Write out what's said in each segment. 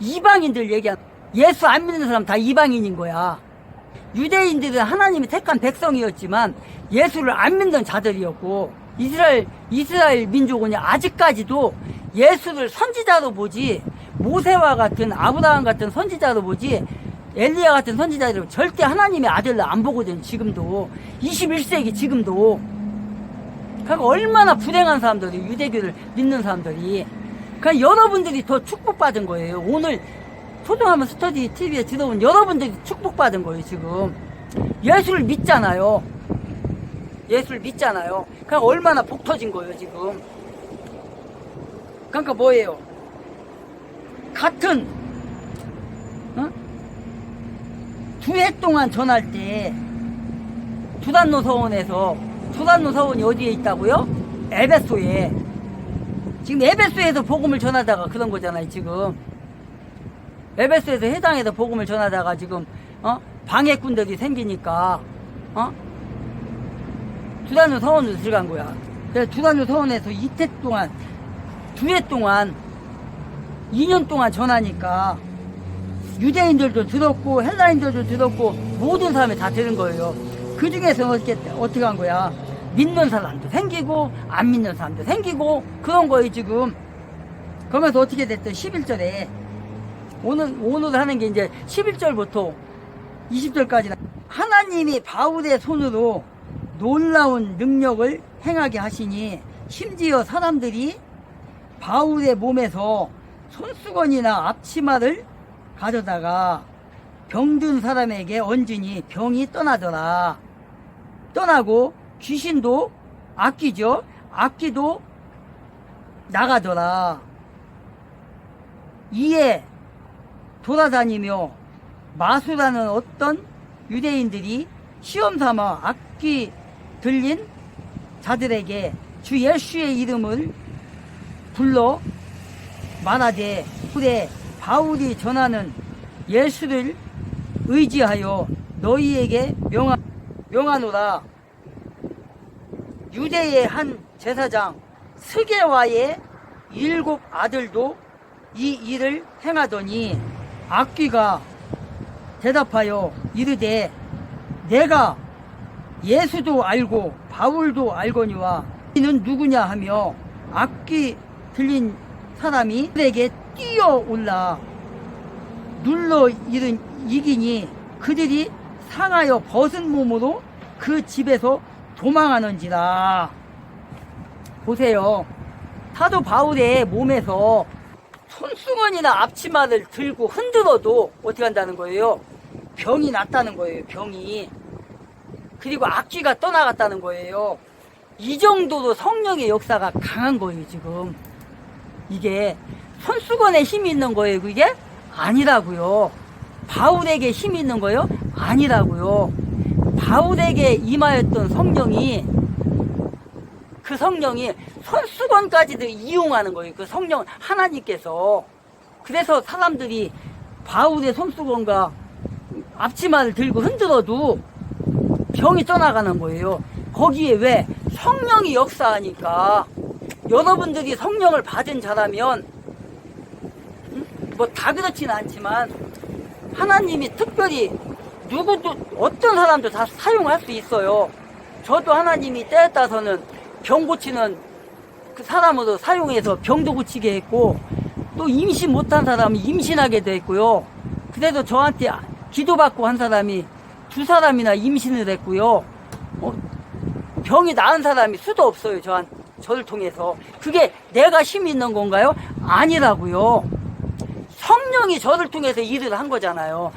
이방인들 얘기한 예수 안 믿는 사람 다 이방인인 거야. 유대인들은 하나님이 택한 백성이었지만 예수를 안 믿는 자들이었고 이스라엘 민족은 아직까지도 예수를 선지자로 보지 모세와 같은 아브라함 같은 선지자로 보지 엘리야 같은 선지자로 절대 하나님의 아들로 안 보거든. 지금도 21세기 지금도. 그러니까 얼마나 불행한 사람들이 유대교를 믿는 사람들이. 그러니까 여러분들이 더 축복받은 거예요. 오늘 초등학교 스터디 TV에 들어온 여러분들이 축복받은 거예요. 지금 예수를 믿잖아요. 예수를 믿잖아요. 그러니까 얼마나 복 터진 거예요. 지금. 그러니까 뭐예요? 같은 두 해 동안 전할 때 두단노 서원이 어디에 있다고요? 에베소에. 지금 에베소에서 복음을 전하다가 그런 거잖아요. 지금 에베소에서 해당해서 복음을 전하다가 지금 방해꾼들이 생기니까 두단노 서원으로 들어간 거야. 그래서 두단노 서원에서 이태 동안 두 해 동안 2년 동안 전하니까 유대인들도 들었고 헬라인들도 들었고 모든 사람이 다 들은 거예요. 그 중에서 어떻게 한 거야? 믿는 사람도 생기고 안 믿는 사람도 생기고 그런 거예요. 지금. 그러면서 어떻게 됐든 11절에 오늘 하는 게 이제 11절부터 20절까지 하나님이 바울의 손으로 놀라운 능력을 행하게 하시니 심지어 사람들이 바울의 몸에서 손수건이나 앞치마를 가져다가 병든 사람에게 얹으니 병이 떠나더라. 떠나고 귀신도 악기도 나가더라. 이에 돌아다니며 마수라는 어떤 유대인들이 시험삼아 악기 들린 자들에게 주 예수의 이름을 불러 말하되 후에 바울이 전하는 예수를 의지하여 너희에게 명하노라. 유대의 한 제사장 스게와의 7 아들도 이 일을 행하더니 악귀가 대답하여 이르되 내가 예수도 알고 바울도 알거니와 이는 누구냐 하며 악귀 들린 사람이 그에게 뛰어올라 눌러 이기니 그들이 상하여 벗은 몸으로 그 집에서 도망하는지라. 보세요. 사도 바울의 몸에서 손수건이나 앞치마를 들고 흔들어도 어떻게 한다는 거예요? 병이 났다는 거예요. 병이. 그리고 악귀가 떠나갔다는 거예요. 이 정도로 성령의 역사가 강한 거예요. 지금 이게 손수건에 힘이 있는 거예요. 그게 아니라고요. 바울에게 힘이 있는 거예요? 아니라고요. 바울에게 임하였던 성령이 그 성령이 손수건까지도 이용하는 거예요. 그 성령 하나님께서. 그래서 사람들이 바울의 손수건과 앞치마를 들고 흔들어도 병이 떠나가는 거예요. 거기에 왜? 성령이 역사하니까. 여러분들이 성령을 받은 자라면 뭐 다 그렇지는 않지만 하나님이 특별히 누구도 어떤 사람도 다 사용할 수 있어요. 저도 하나님이 때에 따라서는 병 고치는 그 사람으로 사용해서 병도 고치게 했고 또 임신 못한 사람이 임신하게 됐고요. 그래서 저한테 기도받고 한 사람이 2사람이나 임신을 했고요. 병이 나은 사람이 수도 없어요. 저를 통해서. 그게 내가 힘이 있는 건가요? 아니라고요. 성령이 저를 통해서 일을 한 거잖아요.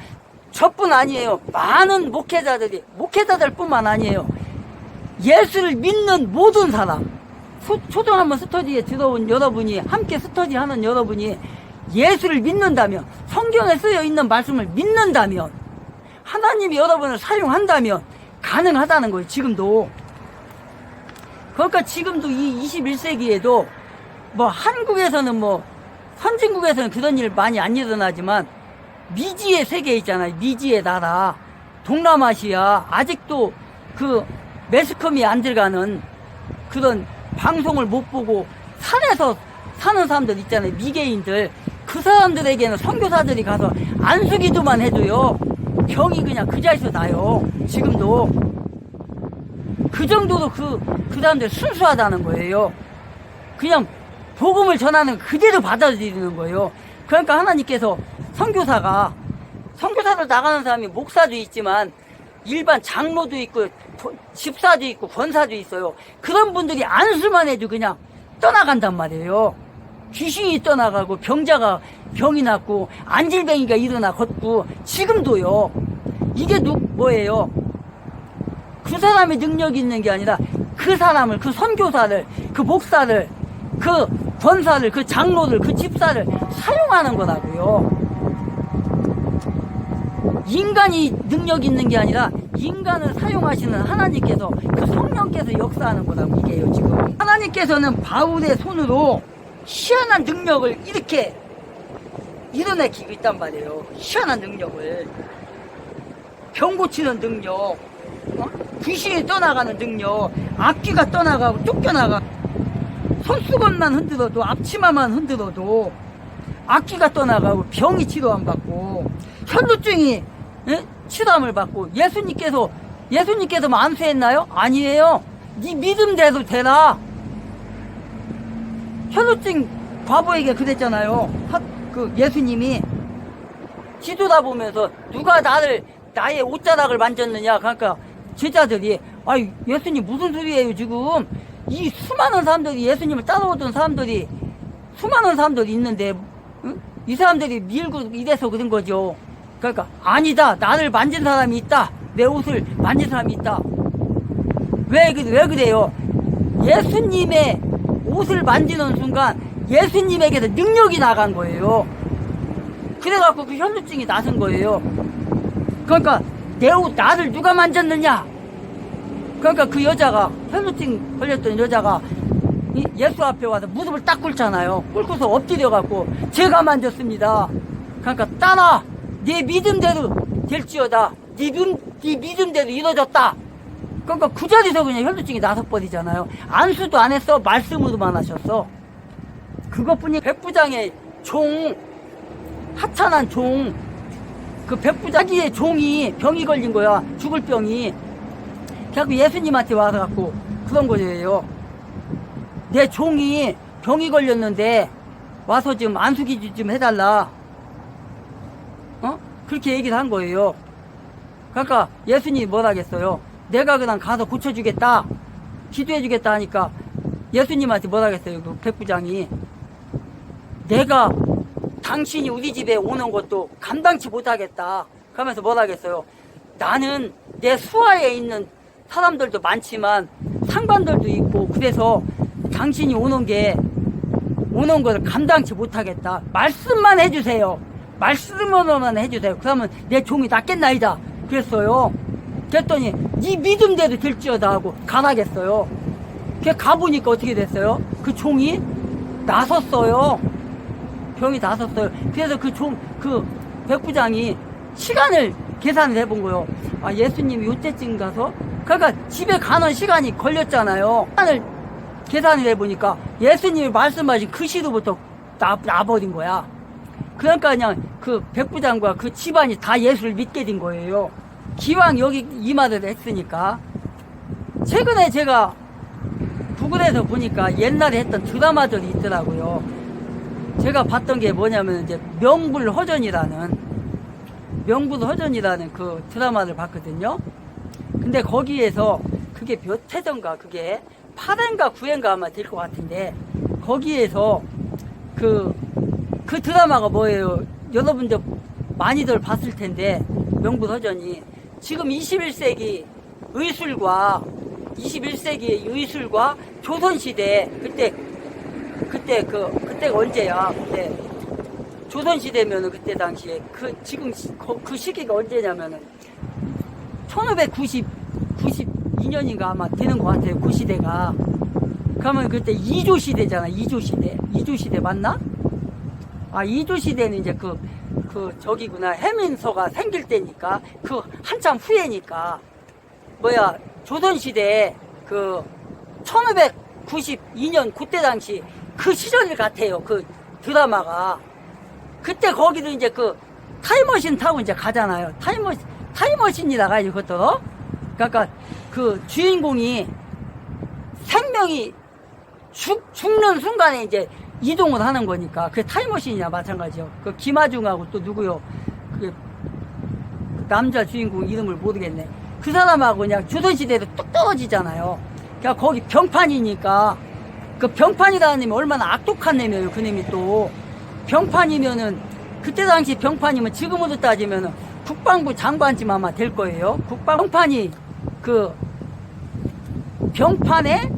저뿐 아니에요. 많은 목회자들 뿐만 아니에요. 예수를 믿는 모든 사람, 초등학교 스터디에 들어온 여러분이, 함께 스터디하는 여러분이 예수를 믿는다면, 성경에 쓰여 있는 말씀을 믿는다면, 하나님이 여러분을 사용한다면 가능하다는 거예요. 지금도. 그러니까 지금도 이 21세기에도 뭐 한국에서는 선진국에서는 그런 일 많이 안 일어나지만 미지의 세계 있잖아요. 미지의 나라, 동남아시아, 아직도 그 매스컴이 안 들어가는 그런 방송을 못 보고 산에서 사는 사람들 있잖아요. 미개인들. 그 사람들에게는 선교사들이 가서 안수기도만 해도요, 병이 그냥 그 자리에서 나요. 지금도. 그 정도로 그 사람들 순수하다는 거예요. 그냥 복음을 전하는 그대로 받아들이는 거예요. 그러니까 하나님께서 선교사로 나가는 사람이 목사도 있지만 일반 장로도 있고 집사도 있고 권사도 있어요. 그런 분들이 안수만 해도 그냥 떠나간단 말이에요. 귀신이 떠나가고 병이 낫고 안질뱅이가 일어나 걷고. 지금도요. 이게 뭐예요? 그 사람의 능력이 있는 게 아니라 그 사람을, 그 선교사를, 그 목사를, 그 권사를, 그 장로를, 그 집사를 사용하는 거라고요. 인간이 능력이 있는 게 아니라 인간을 사용하시는 하나님께서, 그 성령께서 역사하는 거라고. 이게요. 지금 하나님께서는 바울의 손으로 희한한 능력을 이렇게 이뤄내키고 있단 말이에요. 희한한 능력을. 병 고치는 능력, 귀신이 떠나가는 능력, 악귀가 떠나가고 쫓겨나가. 손수건만 흔들어도, 앞치마만 흔들어도 악귀가 떠나가고 병이 치료 안 받고, 혈루증이 치료함을 받고. 예수님께서 안수했나요? 아니에요. 네 믿음대로 되라. 혈루증 과부에게 그랬잖아요. 그 예수님이 뒤돌아보면서 누가 나의 옷자락을 만졌느냐. 그러니까 제자들이, 아이 예수님 무슨 소리예요 지금. 이 수많은 사람들이, 예수님을 따라오던 사람들이 수많은 사람들이 있는데, 응? 이 사람들이 밀고 이래서 그런 거죠. 그러니까 아니다, 나를 만진 사람이 있다, 내 옷을 만진 사람이 있다. 왜 그래요? 예수님의 옷을 만지는 순간 예수님에게서 능력이 나간 거예요. 그래갖고 그 혈루증이 나선 거예요. 그러니까 내 옷, 나를 누가 만졌느냐. 그러니까 그 여자가, 혈루증 걸렸던 여자가 예수 앞에 와서 무릎을 딱 꿇잖아요. 꿇고서 엎드려갖고 제가 만졌습니다. 그러니까 따라, 네 믿음대로 될지어다. 네 믿음대로 이루어졌다. 그러니까 그 자리에서 그냥 혈루증이 나서버리잖아요. 안수도 안 했어. 말씀으로만 하셨어. 그것뿐이 백부장의 종, 하찮은 종, 그 백부장의 종이 병이 걸린 거야. 죽을 병이. 그래서 예수님한테 와서 갖고 그런 거예요. 내 종이 병이 걸렸는데 와서 좀 안수기 좀 해달라. 그렇게 얘기를 한 거예요. 그러니까 예수님이 뭐라 하겠어요? 내가 그냥 가서 고쳐주겠다, 기도해주겠다 하니까 예수님한테 뭐라 하겠어요? 그 백부장이, 내가 당신이 우리 집에 오는 것도 감당치 못하겠다 그러면서 뭐라 하겠어요? 나는 내 수하에 있는 사람들도 많지만 상관들도 있고, 그래서 당신이 오는 걸 감당치 못하겠다. 말씀만 해주세요. 말씀으로만 해주세요. 그러면 내 종이 낫겠나이다. 그랬어요. 그랬더니 네 믿음대로 될지어다 하고 가라겠어요. 그래 가보니까 어떻게 됐어요? 그 종이 나섰어요. 병이 나섰어요. 그래서 그 백부장이 시간을 계산을 해본 거예요. 아, 예수님이 요때쯤 가서, 그러니까 집에 가는 시간이 걸렸잖아요. 시간을 계산을 해보니까 예수님이 말씀하신 그 시로부터 나버린 거야. 그러니까 그냥 그 백부장과 그 집안이 다 예수를 믿게 된 거예요. 기왕 여기 이 말을 했으니까. 최근에 제가 구글에서 보니까 옛날에 했던 드라마들이 있더라고요. 제가 봤던 게 뭐냐면 이제 명불허전이라는 그 드라마를 봤거든요. 근데 거기에서 그게 몇 회던가, 그게 8회인가 9회인가 아마 될 것 같은데, 거기에서 그 드라마가 뭐예요? 여러분들 많이들 봤을 텐데, 명불허전이 지금 21세기의 의술과 조선시대, 그때가 언제야? 그때 조선시대면은 그때 당시에 지금 그 시기가 언제냐면은 1592년인가 아마 되는 것 같아요. 그 시대가. 그러면 그때 이조시대잖아. 이조시대 맞나? 아, 이조시대는 이제 저기구나. 해민서가 생길 때니까, 그 한참 후에니까. 조선시대 1592년 그때 당시 그 시절 같아요. 그 드라마가. 그때 거기도 이제 그 타임머신 타고 이제 가잖아요. 타임머신이라 가지고 그것도. 그러니까 그 주인공이 생명이 죽는 순간에 이제 이동을 하는 거니까 그게 타임머신이나 마찬가지요. 그 김하중하고 또 누구요? 그 남자 주인공 이름을 모르겠네. 그 사람하고 그냥 조선시대에도 뚝 떨어지잖아요. 그러니까 거기 병판이니까 그 병판이라는 놈이 얼마나 악독한 놈이에요. 그 놈이 또 병판이면은 그때 당시 병판이면 지금으로 따지면은 국방부 장관쯤 아마 될 거예요. 병판이 그 병판에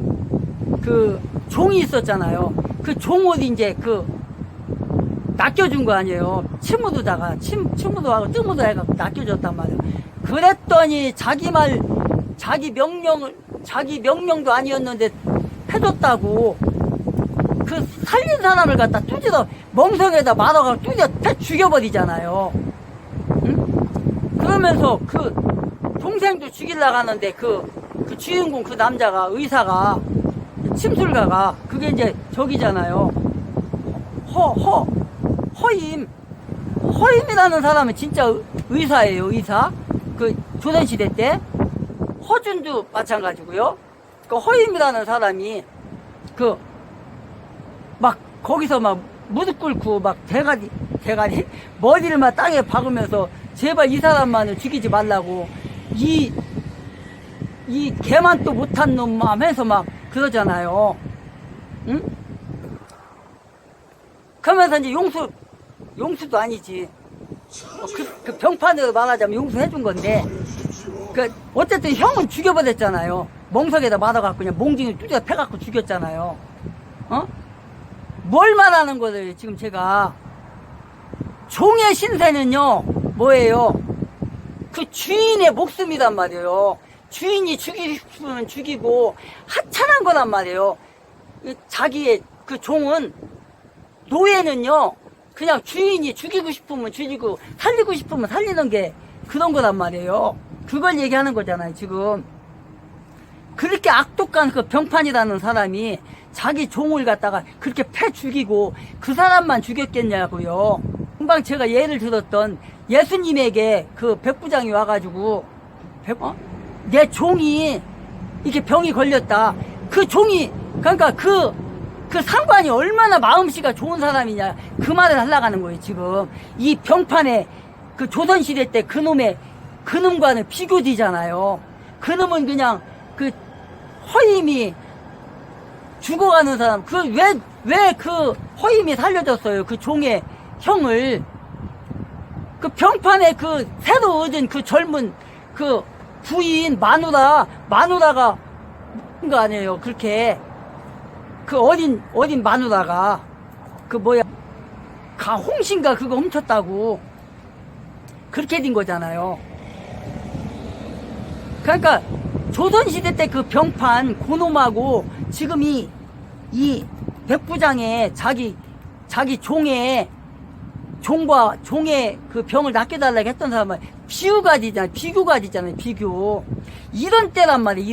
그 종이 있었잖아요. 그 종을 이제 그 낚여준 거 아니에요. 침으로다가 침으로 하고 뜸으로 해갖고 낚여줬단 말이에요. 그랬더니 자기 명령도 아니었는데 해줬다고 그 살린 사람을 갖다 뚜지러 멍석에다 말아가지고 뚜지러 패 죽여버리잖아요. 응? 그러면서 그 동생도 죽이려고 하는데 그 주인공 그 남자가 의사가 침술가가 그게 이제 저기잖아요. 허임이라는 사람은 진짜 의사예요. 의사. 그 조선시대 때 허준도 마찬가지고요. 그 허임이라는 사람이 그 막 거기서 막 무릎 꿇고 막 대가리 머리를 막 땅에 박으면서 제발 이 사람만을 죽이지 말라고 이 개만 또 못한 놈만 해서 막 그러잖아요. 응? 그러면서 이제 용수도 아니지. 그 병판으로 말하자면 용서해준 건데, 어쨌든 형은 죽여버렸잖아요. 멍석에다 맞아갖고 그냥 몽둥이 뚜디가 패갖고 죽였잖아요. 어? 뭘 말하는 거예요, 지금 제가. 종의 신세는요, 뭐예요? 그 주인의 목숨이란 말이에요. 주인이 죽이고 싶으면 죽이고, 하찮은 거란 말이에요. 자기의 그 종은, 노예는요, 그냥 주인이 죽이고 싶으면 죽이고, 살리고 싶으면 살리는 게 그런 거란 말이에요. 그걸 얘기하는 거잖아요, 지금. 그렇게 악독한 그 병판이라는 사람이 자기 종을 갖다가 그렇게 패 죽이고 그 사람만 죽였겠냐고요. 금방 제가 예를 들었던 예수님에게 그 백부장이 와가지고 내 종이 이렇게 병이 걸렸다. 그 종이 그러니까 그 상관이 얼마나 마음씨가 좋은 사람이냐 그 말을 하려고 하는 거예요. 지금 이 병판에 그 조선시대 때 그놈과는 비교되잖아요. 그놈은 그냥 그 허임이 죽어가는 사람 왜 그 허임이 살려줬어요. 그 종의 형을 그 병판에 그 새로 얻은 그 젊은 그 부인 마누라가 한 거 아니에요. 그렇게 그 어린 마누라가 그 홍신가 그거 훔쳤다고 그렇게 된 거잖아요. 그러니까 조선시대 때 그 병판 고놈하고 지금 이 백부장의 자기 종과 종의 그 병을 낚여달라고 했던 사람은 비교가 되잖아요. 비교. 이런 때란 말이에요.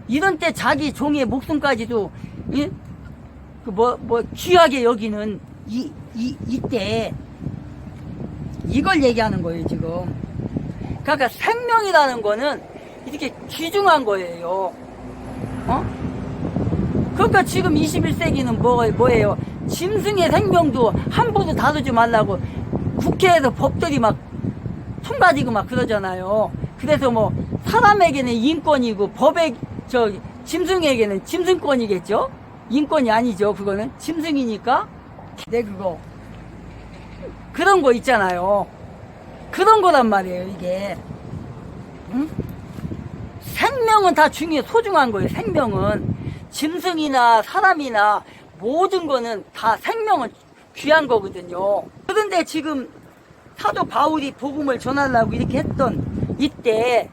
이런 때 자기 종의 목숨까지도 귀하게 여기는 이때 이걸 얘기하는 거예요. 지금. 그러니까 생명이라는 거는 이렇게 귀중한 거예요. 그러니까 지금 21세기는 뭐예요? 짐승의 생명도 함부로 다루지 말라고 국회에서 법들이 막 통과지고 막 그러잖아요. 그래서 뭐 사람에게는 인권이고 짐승에게는 짐승권이겠죠? 인권이 아니죠. 그거는 짐승이니까. 그거 그런 거 있잖아요. 그런 거란 말이에요, 이게. 응? 생명은 다 소중한 거예요, 생명은. 짐승이나 사람이나 모든 거는 다 생명은 귀한 거거든요. 그런데 지금 사도 바울이 복음을 전하려고 이렇게 했던 이때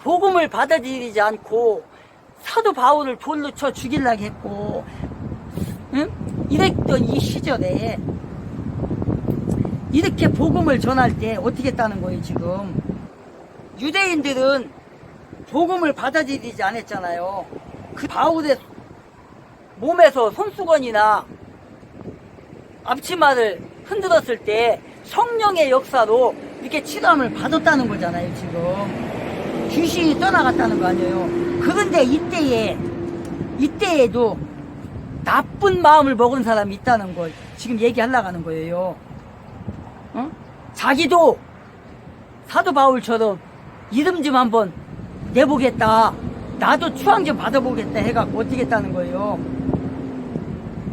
복음을 받아들이지 않고 사도 바울을 돌로 쳐 죽이려고 했고, 응? 이랬던 이 시절에 이렇게 복음을 전할 때 어떻게 했다는 거예요, 지금. 유대인들은 복음을 받아들이지 않았잖아요. 그 바울의 몸에서 손수건이나 앞치마를 흔들었을 때 성령의 역사로 이렇게 치감을 받았다는 거잖아요. 지금 귀신이 떠나갔다는 거 아니에요. 그런데 이때에도 나쁜 마음을 먹은 사람이 있다는 걸 지금 얘기하려고 하는 거예요. 자기도 사도 바울처럼 이름 좀 한번 내보겠다, 나도 추앙 좀 받아보겠다 해갖고 어떻게 했다는 거예요.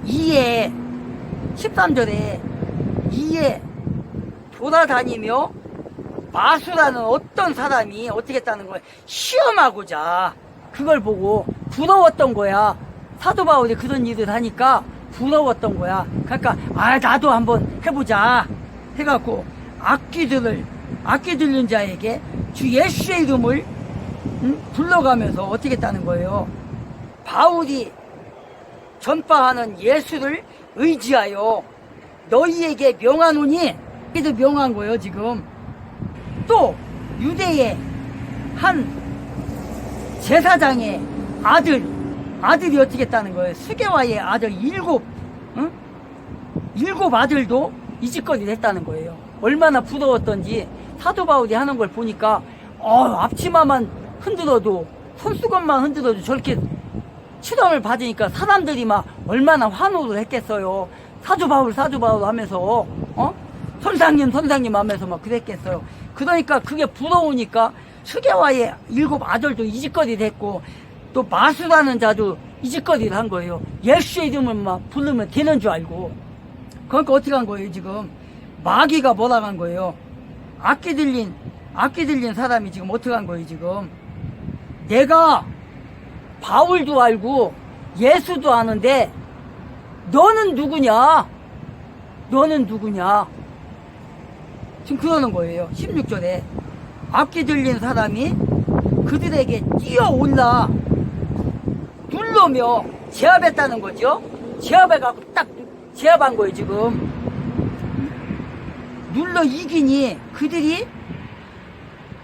2에 13절에 2에 돌아다니며 마수라는 어떤 사람이 어떻게 했다는 거예요. 시험하고자 그걸 보고 부러웠던 거야. 사도 바울이 그런 일을 하니까 부러웠던 거야. 그러니까 나도 한번 해보자 해갖고 악기 들린 자에게 주 예수의 이름을 불러가면서 어떻게 했다는 거예요. 바울이 전파하는 예수를 의지하여 너희에게 명하노니, 이도 명한 거예요. 지금 또 유대의 한 제사장의 아들이 어떻게 했다는 거예요. 스게와의 아들 일곱 아들도 이짓거리를 했다는 거예요. 얼마나 부러웠던지 사도 바울이 하는 걸 보니까 앞치마만 흔들어도, 손수건만 흔들어도 저렇게 치감을 받으니까 사람들이 막 얼마나 환호를 했겠어요. 사도 바울 하면서 선생님 하면서 막 그랬겠어요. 그러니까 그게 부러우니까 스게와의 7 아들도 이짓거리를 했고, 또 마수라는 자도 이짓거리를 한 거예요. 예수의 이름을 막 부르면 되는 줄 알고. 그러니까 어떻게 한 거예요. 지금 마귀가 뭐라고 한 거예요. 악기 들린 사람이 지금 어떻게 한 거예요. 지금 내가 바울도 알고 예수도 아는데 너는 누구냐? 지금 그러는 거예요. 16절에 악기 들린 사람이 그들에게 뛰어올라 눌러며 제압했다는 거죠. 제압해갖고 딱 제압한 거예요. 지금 눌러 이기니 그들이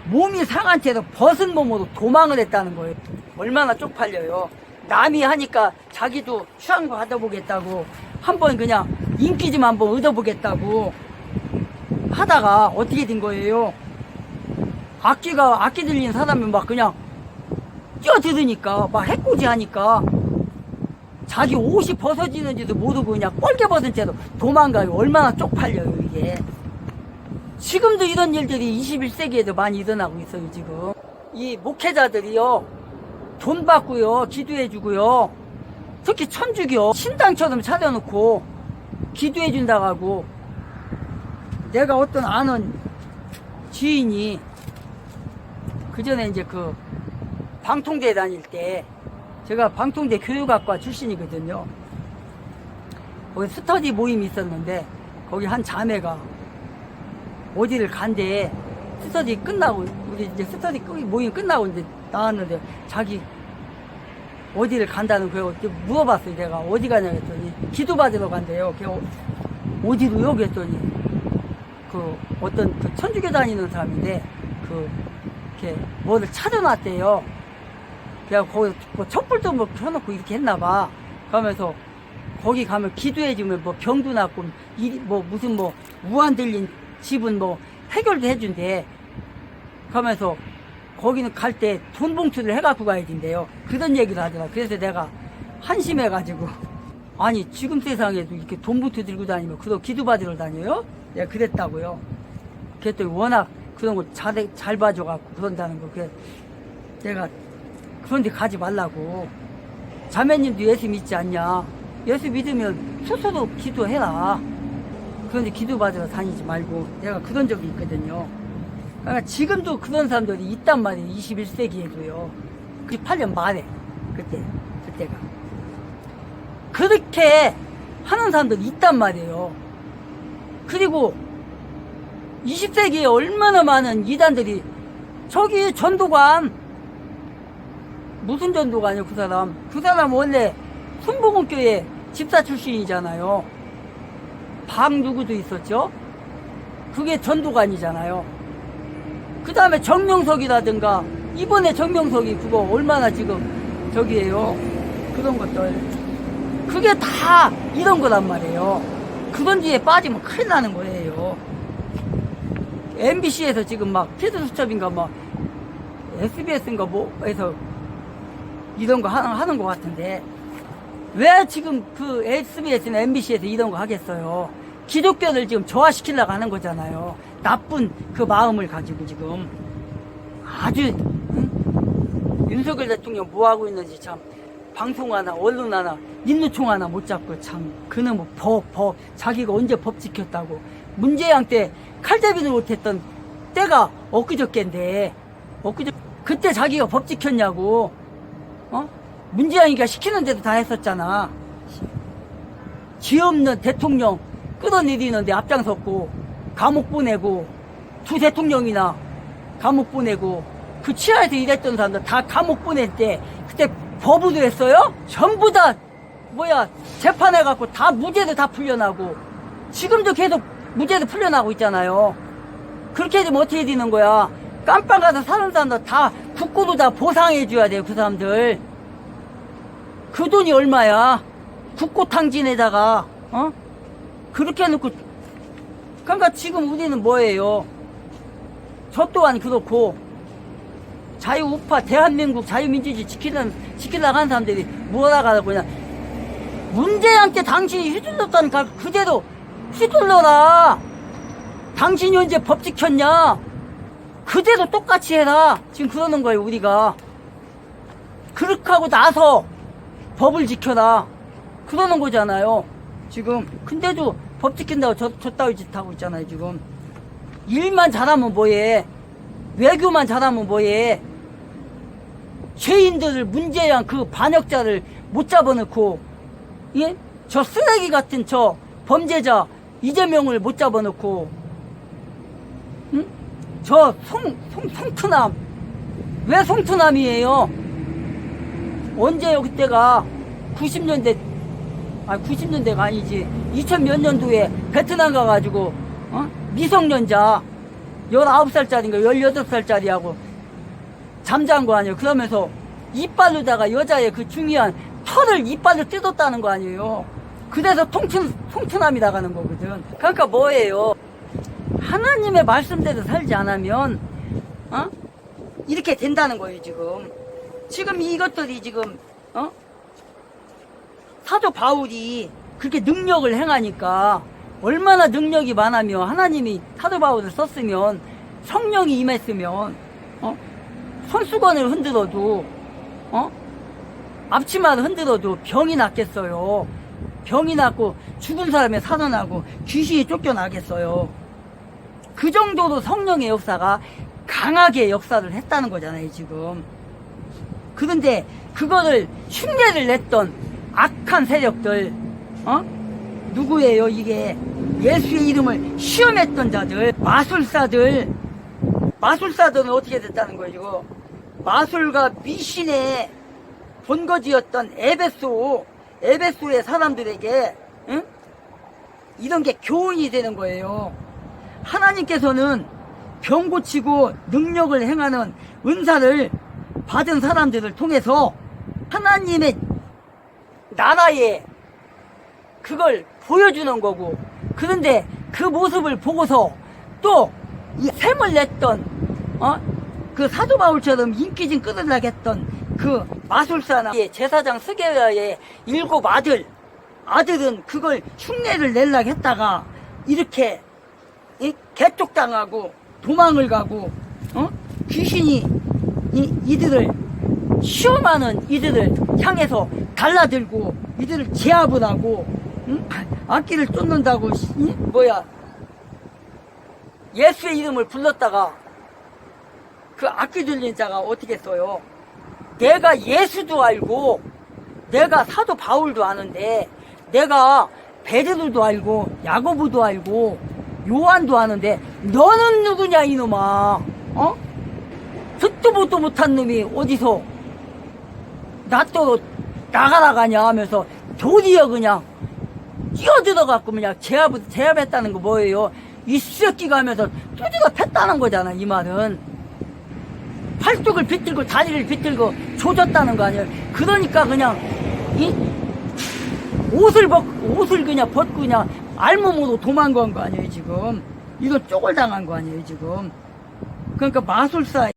몸이 상한 채로 벗은 몸으로 도망을 했다는 거예요. 얼마나 쪽팔려요. 남이 하니까 자기도 추앙 받아보겠다고, 한번 그냥 인기 좀 한번 얻어보겠다고 하다가 어떻게 된 거예요. 악기 들린 사람이 막 그냥 뛰어들으니까 막 해코지 하니까 자기 옷이 벗어지는지도 모르고 그냥 뻘개 벗은 채로 도망가요. 얼마나 쪽팔려요 이게. 지금도 이런 일들이 21세기에도 많이 일어나고 있어요. 지금 이 목회자들이요, 돈 받고요, 기도해주고요, 특히 천주교 신당처럼 차려놓고 기도해준다고 하고. 내가 어떤 아는 지인이 그전에 이제 그 방통대 다닐 때, 제가 방통대 교육학과 출신이거든요. 거기 스터디 모임이 있었는데 거기 한 자매가 어디를 간대. 스터디 끝나고, 우리 이제 스터디 모임 끝나고 이제 나왔는데 자기 어디를 간다는 거예요. 물어봤어요. 내가 어디 가냐 했더니 기도 받으러 간대요. 어디로요? 그랬더니 그 어떤 그 천주교 다니는 사람인데 이렇게 뭐를 찾아놨대요. 그냥 거기 뭐 촛불도 뭐 켜놓고 이렇게 했나봐. 그러면서 거기 가면 기도해주면 뭐 병도 낫고 무슨 뭐 우한 들린 집은 뭐 해결도 해준대. 그러면서 거기는 갈 때 돈 봉투를 해갖고 가야 된대요. 그런 얘기를 하더라. 그래서 내가 한심해가지고, 아니 지금 세상에도 이렇게 돈 봉투 들고 다니면 그거 기도 받으러 다녀요? 내가 그랬다고요. 그랬더니 워낙 그런 거 잘 봐줘갖고 그런다는 거. 그래 내가 그런데 가지 말라고. 자매님도 예수 믿지 않냐? 예수 믿으면 스스로 기도해라. 그런데 기도 받으러 다니지 말고. 내가 그런 적이 있거든요. 그러니까 지금도 그런 사람들이 있단 말이에요. 21세기에도요. 98년 말에 그때가 그렇게 하는 사람들이 있단 말이에요. 그리고 20세기에 얼마나 많은 이단들이, 저기 전도관, 무슨 전도관이요? 그 사람 원래 순복음교회 집사 출신이잖아요. 방 누구도 있었죠. 그게 전도관이잖아요. 그 다음에 정명석이라든가, 이번에 정명석이 그거 얼마나 지금 저기에요. 그런 것들 그게 다 이런 거란 말이에요. 그런 뒤에 빠지면 큰일 나는 거예요. MBC에서 지금 막 피드수첩인가 뭐 SBS인가 뭐에서 이런 거 하는 거 같은데 왜 지금 그 SBS나 MBC에서 이런 거 하겠어요? 기독교를 지금 저하시키려고 하는 거잖아요. 나쁜 그 마음을 가지고 지금 아주 윤석열 대통령 뭐 하고 있는지 참 방송 하나 언론 하나 민노총 하나 못 잡고 참 그놈의 법 자기가 언제 법 지켰다고 문재양 때 칼잡이를 못했던 때가 엊그저께인데 그때 자기가 법 지켰냐고 문재양이가 시키는 데도 다 했었잖아. 죄 없는 대통령 끌어내리는데 앞장섰고 감옥 보내고 두 대통령이나 감옥 보내고 그 치하에서 일했던 사람들 다 감옥 보낼 때 그때 법으로 했어요? 전부 다 재판해갖고 다 무죄도 다 풀려나고 지금도 계속 무죄도 풀려나고 있잖아요. 그렇게 되면 어떻게 되는 거야? 깜빵 가서 사는 사람들 다 국고도 다 보상해줘야 돼요. 그 사람들 그 돈이 얼마야? 국고탕진에다가 그렇게 해놓고 그러니까 지금 우리는 뭐예요? 저 또한 그렇고 자유우파 대한민국 자유민주주의 지키려고 하는 사람들이 뭐라고 하고 그냥 문재양 때 당신이 휘둘렀다는 그대로 휘둘러라. 당신이 언제 법 지켰냐? 그대로 똑같이 해라. 지금 그러는 거예요. 우리가 그렇게 하고 나서 법을 지켜라 그러는 거잖아요 지금. 근데도 법 지킨다고 저 따위 짓 하고 있잖아요 지금. 일만 잘하면 뭐해? 외교만 잘하면 뭐해? 죄인들을 문재양 그 반역자를 못 잡아놓고 예? 저 쓰레기 같은 저 범죄자 이재명을 못 잡아놓고 응? 저 송투남 왜 송투남이에요? 언제요 그때가 90년대가 아니지 2000 몇 년도에 베트남 가가지고 미성년자 19살짜리인가 18살짜리하고 잠자는 거 아니에요. 그러면서 이빨로다가 여자의 그 중요한 털을 이빨로 뜯었다는 거 아니에요. 그래서 통투남이 나가는 거거든. 그러니까 뭐예요? 하나님의 말씀대로 살지 않으면 이렇게 된다는 거예요 지금 이것들이 지금 사도 바울이 그렇게 능력을 행하니까 얼마나 능력이 많으면 하나님이 사도 바울을 썼으면 성령이 임했으면 손수건을 흔들어도 앞치마를 흔들어도 병이 낫겠어요. 병이 낫고 죽은 사람이 살아나고 귀신이 쫓겨나겠어요. 그 정도로 성령의 역사가 강하게 역사를 했다는 거잖아요 지금. 그런데 그거를 흉내를 냈던 악한 세력들 누구예요 이게? 예수의 이름을 시험했던 자들, 마술사들은 어떻게 됐다는 거예요 지금? 마술과 미신의 본거지였던 에베소의 사람들에게 이런 게 교훈이 되는 거예요. 하나님께서는 병 고치고 능력을 행하는 은사를 받은 사람들을 통해서 하나님의 나라에 그걸 보여주는 거고, 그런데 그 모습을 보고서 또 이 샘을 냈던 그 사도 바울처럼 인기 좀 끌으려고 했던 그 마술사나 제사장 스게야의 7 아들은 그걸 흉내를 내려고 했다가 이렇게 개쪽당하고 도망을 가고 귀신이 이들을 시험하는 이들을 향해서 달라들고 이들을 제압을 하고 악기를 쫓는다고 예수의 이름을 불렀다가 그 악기 들린 자가 어떻게 써요? 내가 예수도 알고 내가 사도 바울도 아는데 내가 베드로도 알고 야고보도 알고 요한도 아는데 너는 누구냐 이놈아? 듣도 보도 못한 놈이 어디서 낫도록 나가라 가냐 하면서 도리어 그냥 뛰어들어갖고 그냥 제압했다는 거 뭐예요? 이 새끼가 하면서 두드려 팼다는 거잖아. 이 말은 팔뚝을 비틀고 다리를 비틀고 조졌다는 거 아니에요? 그러니까 그냥 이 옷을 그냥 벗고 그냥 알몸으로 도망간 거 아니에요, 지금. 이거 쪽을 당한 거 아니에요, 지금. 그러니까 마술사